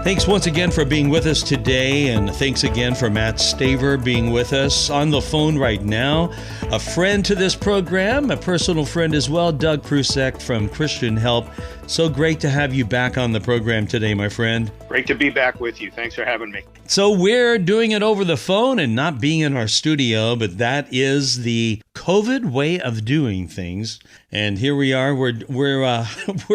Thanks once again for being with us today, and thanks again for Matt Staver being with us on the phone right now. A friend to this program, a personal friend as well, Doug Prusak from Christian Help. So great to have you back on the program today, my friend. Great to be back with you. Thanks for having me. So we're doing it over the phone and not being in our studio, but that is the COVID way of doing things. And here we are. We're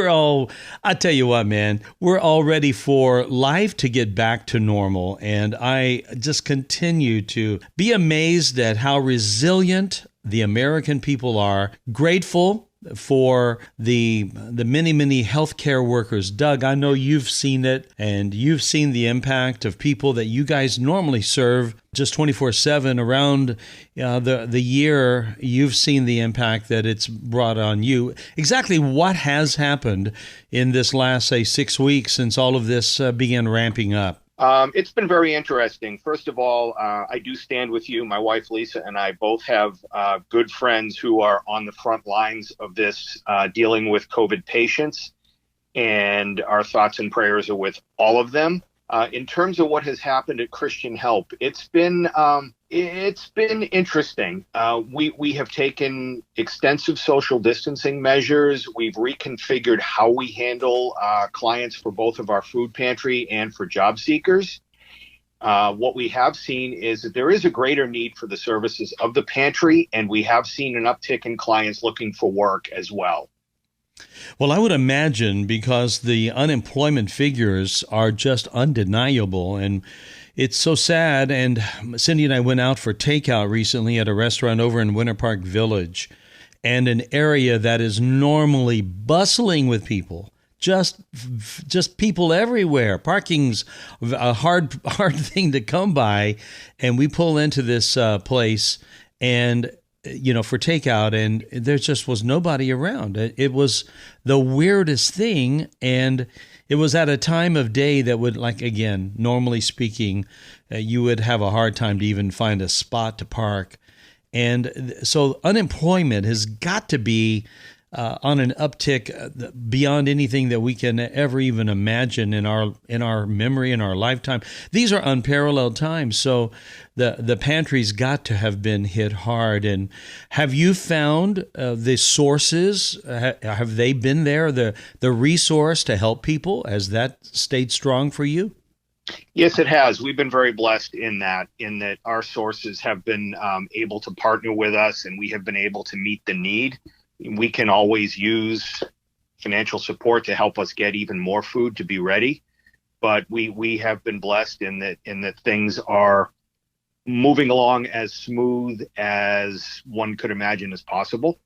all. I tell you what, man. We're all ready for life to get back to normal, and I just continue to be amazed at how resilient the American people are. Grateful for the many healthcare workers. Doug, I know you've seen it, and you've seen the impact of people that you guys normally serve just 24/7 around the year. You've seen the impact that it's brought on you. Exactly what has happened in this last, say, 6 weeks since all of this began ramping up? It's been very interesting. First of all, I do stand with you. My wife, Lisa, and I both have good friends who are on the front lines of this, dealing with COVID patients, and our thoughts and prayers are with all of them. In terms of what has happened at Christian Help, it's been interesting. We have taken extensive social distancing measures. We've reconfigured how we handle clients for both of our food pantry and for job seekers. What we have seen is that there is a greater need for the services of the pantry, and we have seen an uptick in clients looking for work as well. Well, I would imagine, because the unemployment figures are just undeniable, and it's so sad. And Cindy and I went out for takeout recently at a restaurant over in Winter Park Village, and an area that is normally bustling with people. Just people everywhere. Parking's a hard thing to come by, and we pull into this place and for takeout, and there just was nobody around. It was the weirdest thing, and it was at a time of day that would, like, again, normally speaking, you would have a hard time to even find a spot to park. And so unemployment has got to be on an uptick beyond anything that we can ever even imagine in our memory, in our lifetime. These are unparalleled times. So the pantry's got to have been hit hard. And have you found the sources? Have they been there, the resource to help people? Has that stayed strong for you? Yes, it has. We've been very blessed in that our sources have been able to partner with us, and we have been able to meet the need. We can always use financial support to help us get even more food to be ready. But we have been blessed in that things are moving along as smooth as one could imagine as possible.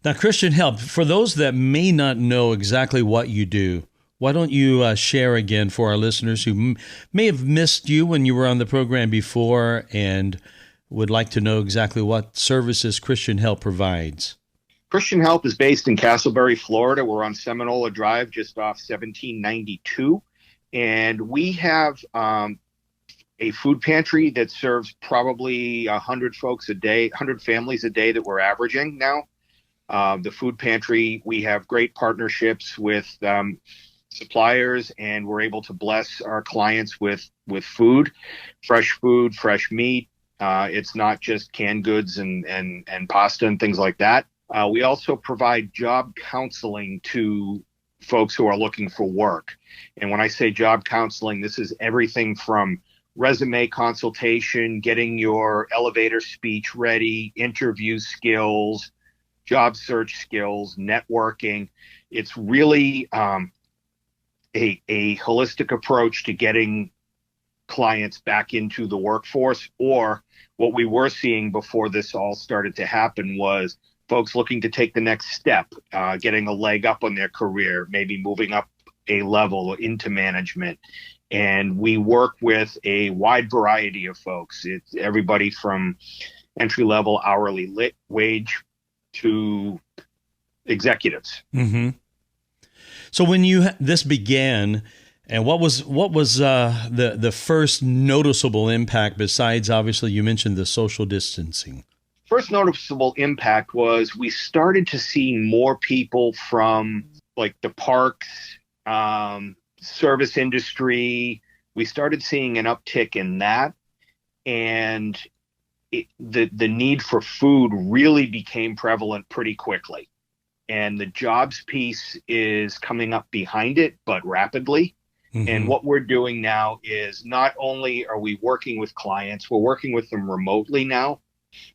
Now, Christian Help, for those that may not know exactly what you do, why don't you share again for our listeners who may have missed you when you were on the program before and would like to know exactly what services Christian Help provides? Christian Help is based in Castleberry, Florida. We're on Seminola Drive, just off 1792. And we have a food pantry that serves probably 100 folks a day, 100 families a day that we're averaging now. The food pantry, we have great partnerships with suppliers, and we're able to bless our clients with food, fresh meat. It's not just canned goods and pasta and things like that. We also provide job counseling to folks who are looking for work. And when I say job counseling, this is everything from resume consultation, getting your elevator speech ready, interview skills, job search skills, networking. It's really a holistic approach to getting clients back into the workforce. Or what we were seeing before this all started to happen was folks looking to take the next step, getting a leg up on their career, maybe moving up a level into management. And we work with a wide variety of folks. It's everybody from entry-level hourly wage to executives. Mm-hmm. So when this began, and what was the first noticeable impact, besides, obviously, you mentioned the social distancing? First noticeable impact was we started to see more people from like the parks, service industry, we started seeing an uptick in that, and the need for food really became prevalent pretty quickly. And the jobs piece is coming up behind it, but rapidly. Mm-hmm. And what we're doing now is not only are we working with clients, we're working with them remotely now,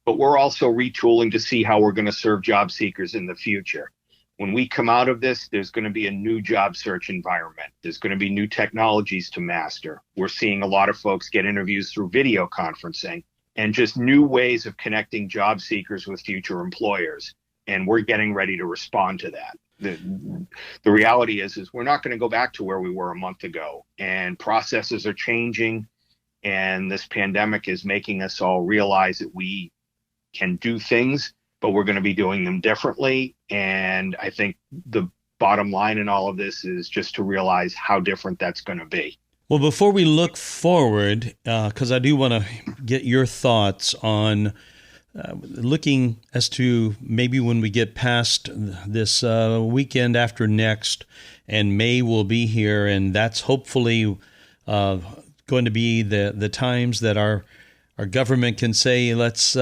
but we're also retooling to see how we're going to serve job seekers in the future. When we come out of this, there's going to be a new job search environment. There's going to be new technologies to master. We're seeing a lot of folks get interviews through video conferencing and just new ways of connecting job seekers with future employers. And we're getting ready to respond to that. The reality is we're not going to go back to where we were a month ago, and processes are changing, and this pandemic is making us all realize that we can do things, but we're going to be doing them differently. And I think the bottom line in all of this is just to realize how different that's going to be. Well, before we look forward, because I do want to get your thoughts on looking as to maybe when we get past this weekend after next, and May will be here, and that's hopefully going to be the times that our government can say let's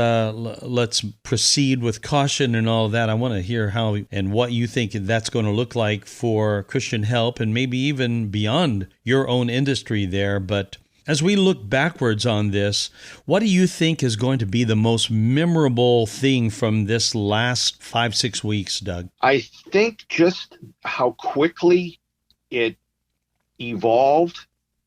proceed with caution and all of that. I want to hear how and what you think that's going to look like for Christian Help, and maybe even beyond your own industry there. But as we look backwards on this, what do you think is going to be the most memorable thing from this last 5-6 weeks, Doug? I think just how quickly it evolved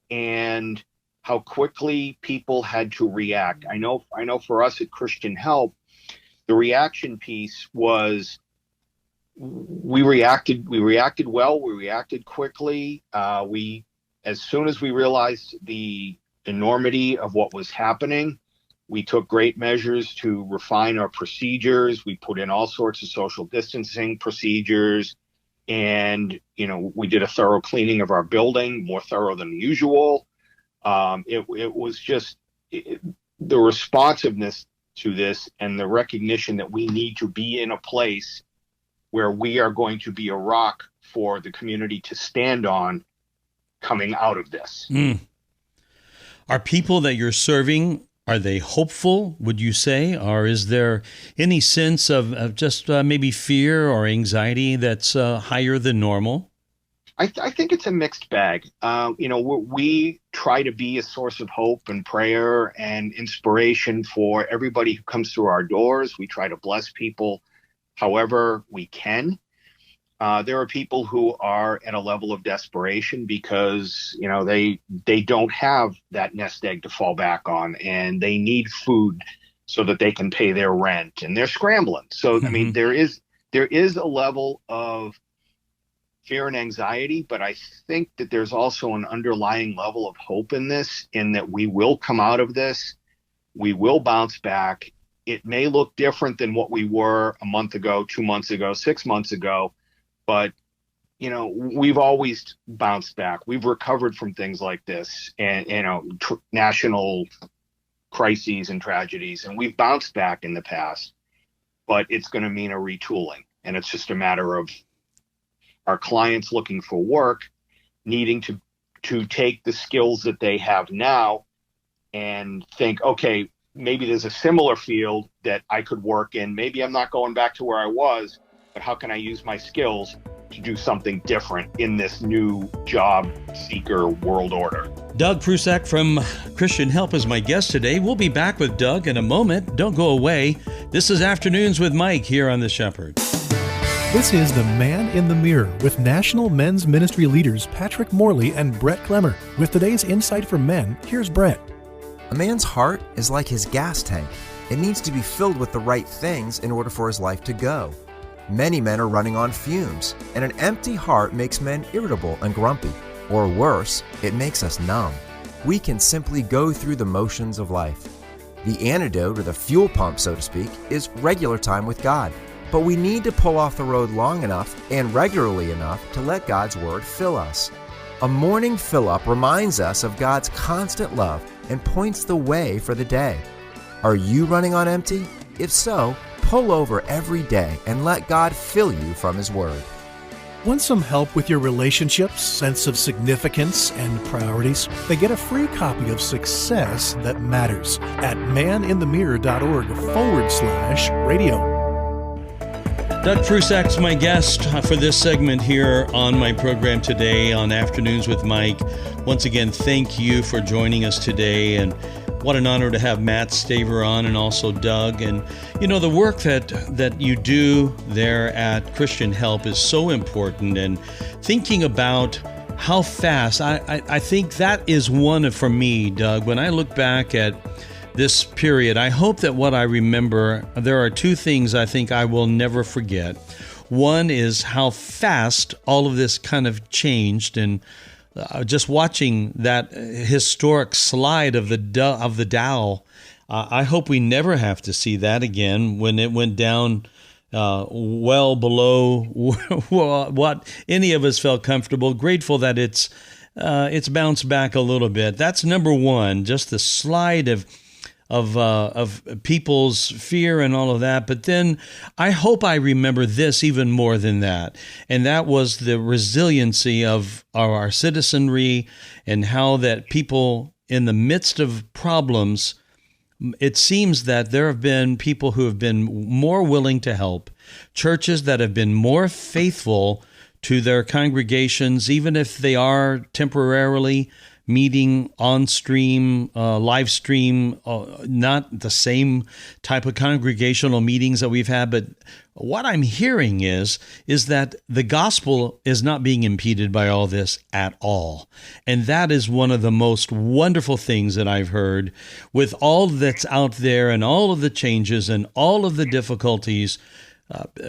and how quickly people had to react. I know for us at Christian Help, the reaction piece was we reacted well, we reacted quickly. As soon as we realized the enormity of what was happening, we took great measures to refine our procedures. We put in all sorts of social distancing procedures, and we did a thorough cleaning of our building, more thorough than usual. It was just the responsiveness to this and the recognition that we need to be in a place where we are going to be a rock for the community to stand on coming out of this. Are people that you're serving, are they hopeful, would you say? Or is there any sense of just maybe fear or anxiety that's higher than normal? I think it's a mixed bag. We try to be a source of hope and prayer and inspiration for everybody who comes through our doors. We try to bless people however we can. There are people who are at a level of desperation because, they don't have that nest egg to fall back on, and they need food so that they can pay their rent, and they're scrambling. So, I mean, there is a level of fear and anxiety, but I think that there's also an underlying level of hope in this, in that we will come out of this. We will bounce back. It may look different than what we were a month ago, 2 months ago, 6 months ago, but we've always bounced back. We've recovered from things like this, and national crises and tragedies, and we've bounced back in the past. But it's going to mean a retooling, and it's just a matter of our clients looking for work, needing to take the skills that they have now and think, okay, maybe there's a similar field that I could work in. Maybe I'm not going back to where I was, but how can I use my skills to do something different in this new job seeker world order? Doug Prusak from Christian Help is my guest today. We'll be back with Doug in a moment. Don't go away. This is Afternoons with Mike here on The Shepherd. This is The Man in the Mirror with National Men's Ministry leaders Patrick Morley and Brett Clemmer. With today's Insight for Men, here's Brett. A man's heart is like his gas tank. It needs to be filled with the right things in order for his life to go. Many men are running on fumes, and an empty heart makes men irritable and grumpy. Or worse, it makes us numb. We can simply go through the motions of life. The antidote, or the fuel pump, so to speak, is regular time with God. But we need to pull off the road long enough and regularly enough to let God's Word fill us. A morning fill-up reminds us of God's constant love and points the way for the day. Are you running on empty? If so, pull over every day and let God fill you from His Word. Want some help with your relationships, sense of significance, and priorities? Then get a free copy of Success That Matters at maninthemirror.org/radio. Doug Prusak's my guest for this segment here on my program today on Afternoons with Mike. Once again, thank you for joining us today, and what an honor to have Matt Staver on, and also Doug. And you know, the work that you do there at Christian Help is so important, and thinking about how fast, I think that is one for me, Doug, when I look back at this period, I hope that what I remember, there are two things I think I will never forget. One is how fast all of this kind of changed, and just watching that historic slide of the Dow, I hope we never have to see that again when it went down well below what any of us felt comfortable. Grateful that it's bounced back a little bit. That's number one, just the slide of people's fear and all of that. But then I hope I remember this even more than that. And that was the resiliency of our citizenry, and how that people in the midst of problems, it seems that there have been people who have been more willing to help, churches that have been more faithful to their congregations, even if they are temporarily meeting on stream, live stream, not the same type of congregational meetings that we've had. But what I'm hearing is that the gospel is not being impeded by all this at all. And that is one of the most wonderful things that I've heard. With all that's out there and all of the changes and all of the difficulties,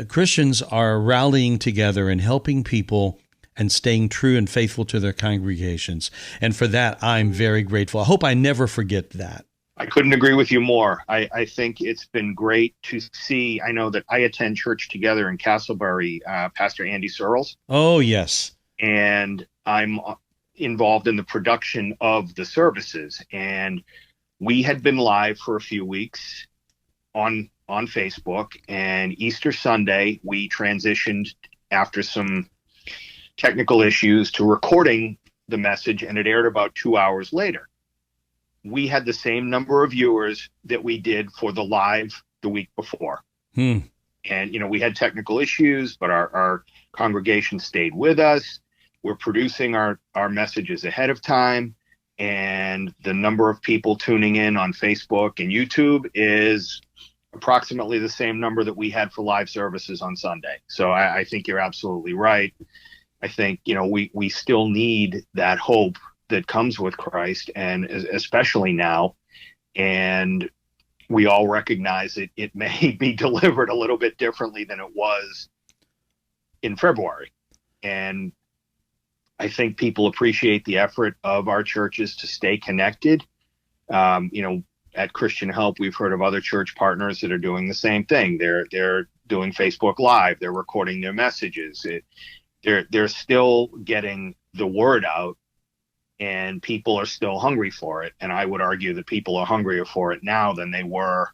Christians are rallying together and helping people and staying true and faithful to their congregations. And for that, I'm very grateful. I hope I never forget that. I couldn't agree with you more. I think it's been great to see. I know that I attend church together in Castleberry, Pastor Andy Searles. Oh, yes. And I'm involved in the production of the services. And we had been live for a few weeks on Facebook. And Easter Sunday, we transitioned after some technical issues to recording the message, and it aired about 2 hours later. We had the same number of viewers that we did for the live the week before. And, you know, we had technical issues, but our congregation stayed with us. We're producing our messages ahead of time, and the number of people tuning in on Facebook and YouTube is approximately the same number that we had for live services on Sunday. So I think you're absolutely right. I think, you know, we still need that hope that comes with Christ, and especially now. And we all recognize it may be delivered a little bit differently than it was in February. And I think people appreciate the effort of our churches to stay connected. You know, at Christian Help, we've heard of other church partners that are doing the same thing. They're doing Facebook Live. They're recording their messages. They're still getting the word out, and people are still hungry for it. And I would argue that people are hungrier for it now than they were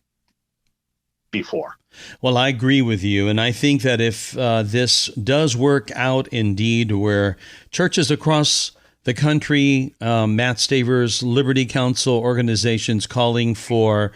before. Well, I agree with you. And I think that if this does work out indeed, where churches across the country, Matt Staver's Liberty Council organizations calling for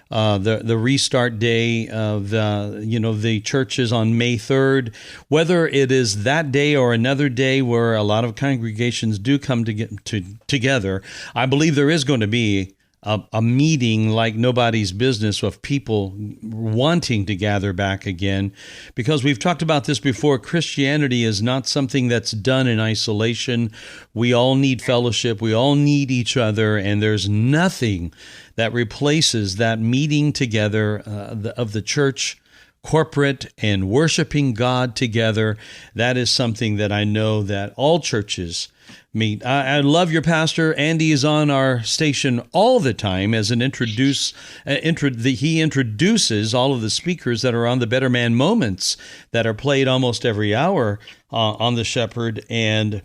the restart day of the churches on May 3rd, whether it is that day or another day where a lot of congregations do come together, I believe there is going to be a meeting like nobody's business of people wanting to gather back again, because we've talked about this before. Christianity is not something that's done in isolation. We all need fellowship. We all need each other, and there's nothing that replaces that meeting together of the church, corporate, and worshiping God together. That is something that I know that all churches meet. I love your pastor. Andy is on our station all the time as an he introduces all of the speakers that are on the Better Man Moments that are played almost every hour on the Shepherd. And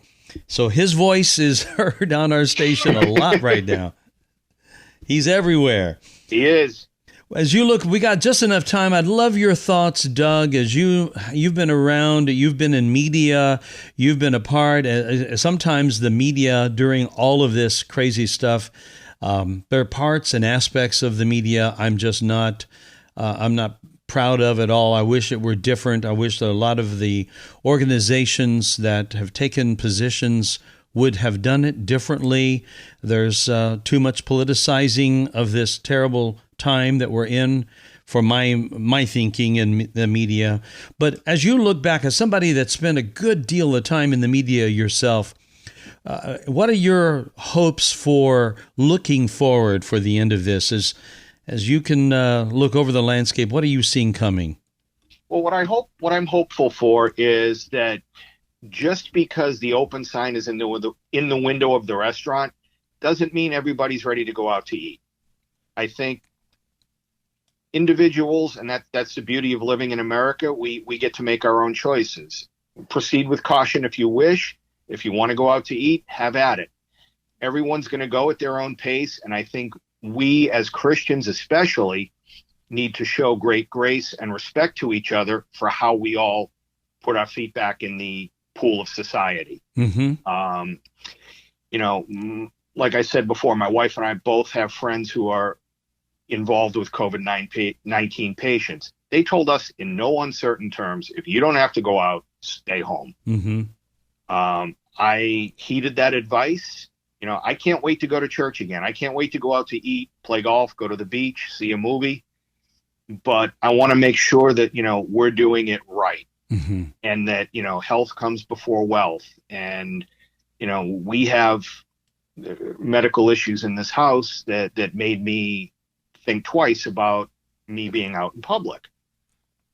so his voice is heard on our station a lot right now. He's everywhere. He is. As you look, we got just enough time. I'd love your thoughts, Doug, as you've been around, you've been in media, you've been a part. Sometimes the media during all of this crazy stuff, there are parts and aspects of the media I'm just not, I'm not proud of at all. I wish it were different. I wish that a lot of the organizations that have taken positions would have done it differently. There's too much politicizing of this terrible time that we're in for my thinking in the media. But as you look back, as somebody that spent a good deal of time in the media yourself, what are your hopes for looking forward for the end of this? As you can look over the landscape, what are you seeing coming? Well, what I'm hopeful for is that just because the open sign is in the window of the restaurant doesn't mean everybody's ready to go out to eat. I think individuals, and that's the beauty of living in America, we get to make our own choices. Proceed with caution if you wish. If you want to go out to eat, have at it. Everyone's going to go at their own pace, and I think we as Christians especially need to show great grace and respect to each other for how we all put our feet back in the pool of society. Mm-hmm. Like I said before, my wife and I both have friends who are involved with COVID-19 patients. They told us in no uncertain terms, if you don't have to go out, stay home. Mm-hmm. I heeded that advice. I can't wait to go to church again. I can't wait to go out to eat, play golf, go to the beach, see a movie. But I want to make sure that, we're doing it right. Mm-hmm. And that, health comes before wealth. And, we have medical issues in this house that made me think twice about me being out in public.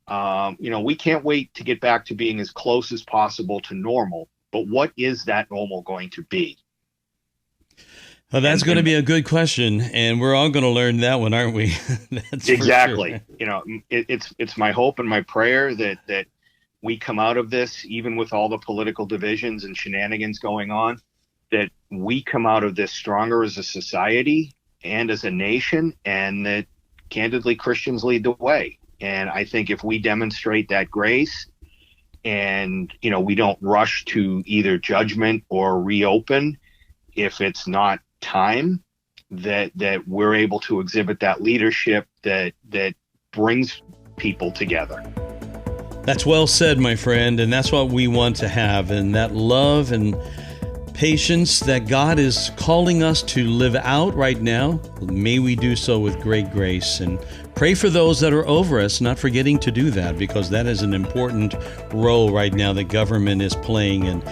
We can't wait to get back to being as close as possible to normal. But what is that normal going to be? Well, that's going to be a good question, and we're all going to learn that one, aren't we? That's exactly. For sure. It's my hope and my prayer that we come out of this, even with all the political divisions and shenanigans going on, that we come out of this stronger as a society and as a nation, and that candidly Christians lead the way. And I think if we demonstrate that grace and, we don't rush to either judgment or reopen, if it's not time, that we're able to exhibit that leadership that brings people together. That's well said, my friend, and that's what we want to have, and that love and patience that God is calling us to live out right now. May we do so with great grace, and pray for those that are over us, not forgetting to do that, because that is an important role right now that government is playing. And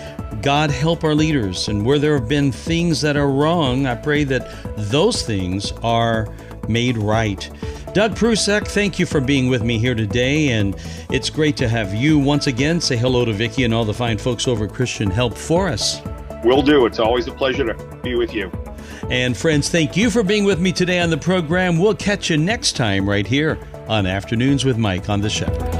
God help our leaders, and where there have been things that are wrong, I pray that those things are made right. Doug Prusak, thank you for being with me here today, and it's great to have you once again. Say hello to Vicki and all the fine folks over at Christian Help for us. Will do. It's always a pleasure to be with you. And friends, thank you for being with me today on the program. We'll catch you next time right here on Afternoons with Mike on The Shepherd.